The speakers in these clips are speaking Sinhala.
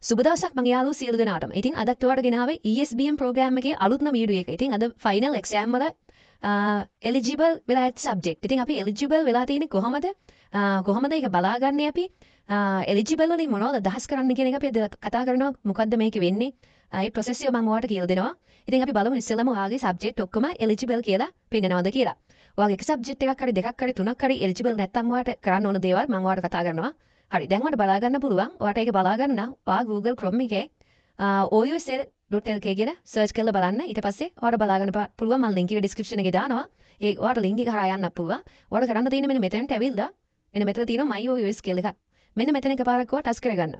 සුබ දවසක් මගේ යාළුවෝ සියලු දෙනාටම. ඉතින් අදත් ඔයාලට ගෙනාවේ ESBM ප්‍රෝග්‍රෑම් එකේ අලුත්ම වීඩියෝ එක. ඉතින් අද ෆයිනල් එක්සෑම් වල එලිජිබල් වෙලා ඇති සබ්ජෙක්ට්. ඉතින් අපි එලිජිබල් වෙලා තියෙන්නේ කොහමද? කොහමද ඒක බලාගන්නේ අපි? එලිජිබල් වලින් මොනවද අදහස් කරන්න කියන එක අපි අද කතා කරනවා. මොකද්ද මේකේ වෙන්නේ? ඒ ප්‍රොසෙස් එක මම ඔයාලට කියලා දෙනවා. ඉතින් අපි බලමු ඉස්සෙල්ලාම ඔයාගේ සබ්ජෙක්ට් ඔක්කොම එලිජිබල් කියලා පෙන්නනවද කියලා. ඔයාගේ එක සබ්ජෙක්ට් එකක් හරි දෙකක් හරි තුනක් හරි එලිජිබල් නැත්නම් ඔයාලට කරන්න ඕන දේවල් මම ඔයාලට කතා කරනවා. හරි දැන් ඔයාලට බලා ගන්න පුළුවන්. ඔයාලට ඒක බලා ගන්න නම් ඔයා Google Chrome එකේ ousl.lk කියලා සර්ච් කරලා බලන්න. ඊට පස්සේ ඔයාලට බලා ගන්න පුළුවන් මම link එක description එකේ දානවා. ඒ ඔයාලට link එක හරහා යන්න පුළුවන්. ඔයාලට කරන්න තියෙන්නේ මෙන්න මෙතනට ඇවිල්ලා මෙන්න මෙතන තියෙනවා my OUS කියලා එකක්. මෙන්න මෙතන එකපාරක් ඔයා ටච් කරගන්න.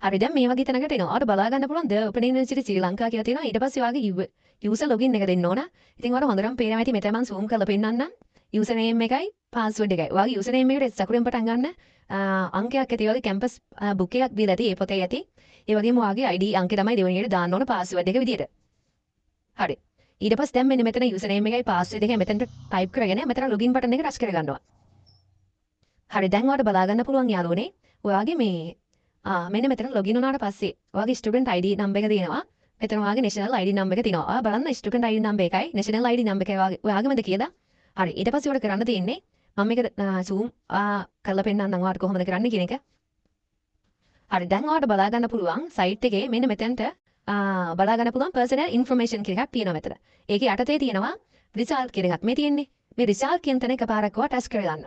හරි දැන් මේ වගේ තැනකට එනවා. ඔයාලට බලා ගන්න පුළුවන් The Open University Sri Lanka කියලා තියෙනවා. ඊට පස්සේ ඔයාගේ user login එක දෙන්න ඕන. ඉතින් ඔයාලට හොඳටම පේනවා ඇති මෙතන මම zoom කරලා පෙන්නන්නම්. username එකයි password එකයි. ඔයාගේ username එකට සකුරෙන් පටන් ගන්න අංකයක් ඇති වගේ campus book එකක් දීලා ඇති. ඒ පොතේ ඇති. ඒ වගේම ඔයාගේ ID අංකය තමයි දෙවෙනියට දාන්න ඕන password එක විදියට. හරි. ඊට පස්සේ දැන් මෙන්න මෙතන username එකයි password එකයි මෙතනට type කරගෙන මෙතන login button එක touch කරගන්නවා. හරි දැන් ඔයාලට බලා ගන්න පුළුවන් යාළුවනේ. ඔයාගේ මේ මෙන්න මෙතන login වුණාට පස්සේ ඔයාගේ student ID number එක තියෙනවා. මෙතන ඔයාගේ national ID number එක තියෙනවා. ඔයා බලන්න student ID number එකයි national ID number එකයි ඔයාගේමද කියලා. හරි ඊට පස්සේ ඔයාලට කරන්න තියෙන්නේ මම මේක zoom කරලා පෙන්නන්නම් ඔයාලට කොහොමද කරන්නේ කියන එක. හරි දැන් ඔයාලට බලා ගන්න පුළුවන් site එකේ මෙන්න මෙතනට බලා ගන්න පුළුවන් personal information කියලා එකක් තියෙනවා මෙතන. ඒකේ යටතේ තියෙනවා result කියන එකක්. මේ තියෙන්නේ. මේ result කියන තැන එකපාරක් ඔයා touch කරලා ගන්න.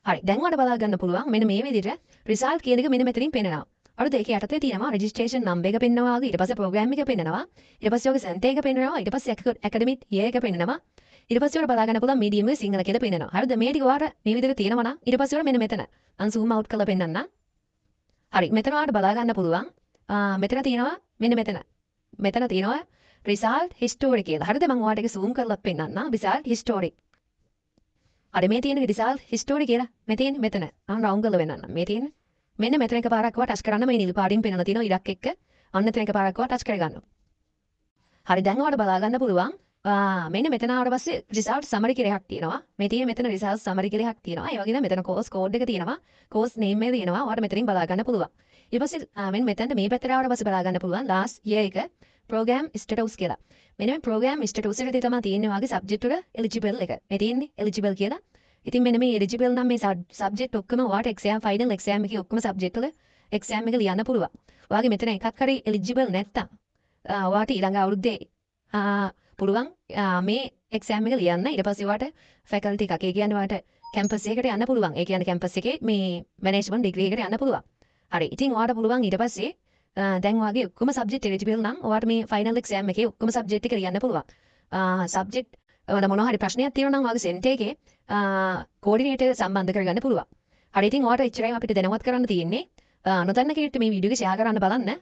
හරි දැන් ඔයාලට බලා ගන්න පුළුවන් මෙන්න මේ විදිහට result කියන එක මෙන්න මෙතනින් පෙන්නනවා. අර දෙකේ යටතේ තියෙනවා registration number එක පෙන්නනවා වගේ ඊට පස්සේ program එක පෙන්නනවා ඊට පස්සේ ඔයගේ center එක පෙන්නනවා ඊට පස්සේ academic year එක පෙන්නනවා ඊට පස්සේ ඔයාලා බලා ගන්න පුළුවන් medium එක සිංහල කියලා පෙන්නනවා. හරිද? මේ ටික ඔයාලට මේ විදිහට තියෙනවා නම් ඊට පස්සේ ඔයාලා මෙන්න මෙතන මම zoom out කරලා පෙන්නන්නම්. හරි මෙතන ඔයාලට බලා ගන්න පුළුවන් මෙතන තියෙනවා මෙන්න මෙතන. මෙතන තියෙනවා result history කියලා. හරිද? මම ඔයාලට ඒක zoom කරලා පෙන්නන්නම් result history. හරි මේ තියෙන result history කියලා මේ තියෙන්නේ මෙතන. මම round කරලා වෙන්නන්නම්. මේ තියෙන්නේ මෙන්න මෙතන එකපාරක් ඔයා ටච් කරන්න මේ නිල් පාටින් පෙන්නන තියෙනවා ඉඩක් එක්ක. අන්න එතන එකපාරක් ඔයා ටච් කරගන්නවා. හරි දැන් ඔයාලට බලා ගන්න පුළුවන් මෙන්න මෙතන ආවට පස්සේ result summary කියලා එකක් තියෙනවා. මේ තියෙන මෙතන result summary කියලා එකක් තියෙනවා. ඒ වගේම මෙතන course code එක තියෙනවා. course name එක තියෙනවා. ඔයාලට මෙතනින් බලා ගන්න පුළුවන්. ඊට පස්සේ මෙන්න මෙතනට මේ පැත්තට ආවට පස්සේ බලා ගන්න පුළුවන් last year එක program status කියලා. මෙන්න මේ program status එකේ තමයි තියෙන්නේ ඔයාගේ subject වල eligible එක. මේ තියෙන්නේ eligible කියලා. ඉතින් මෙන්න මේ eligible නම් මේ subject ඔක්කොම ඔයාට exam final exam එකේ ඔක්කොම subject වල exam එක ලියන්න පුළුවන්. ඔයාගේ මෙතන එකක් හරි eligible නැත්තම් ඔයාට ඊළඟ අවුරුද්දේ පුළුවන් මේ exam එක ලියන්න. ඊට පස්සේ ඔයාට faculty එකක් ඒ කියන්නේ ඔයාට campus එකකට යන්න පුළුවන්. ඒ කියන්නේ campus එකේ මේ management degree එකට යන්න පුළුවන්. හරි. ඉතින් ඔයාට පුළුවන් ඊට පස්සේ දැන් ඔයාගේ ඔක්කොම subject eligible නම් ඔයාට මේ final exam එකේ ඔක්කොම subject එක ලියන්න පුළුවන්. subject වල මොනවා හරි ප්‍රශ්නයක් තියෙනවා නම් ඔයාගේ center එකේ coordinator සම්බන්ධ කරගන්න පුළුවන්. හරි ඉතින් ඔයාලට එච්චරයි අපිට දැනවත් කරන්න තියෙන්නේ. නොදන්න කෙනෙක්ට මේ වීඩියෝ එක share කරන්න බලන්න.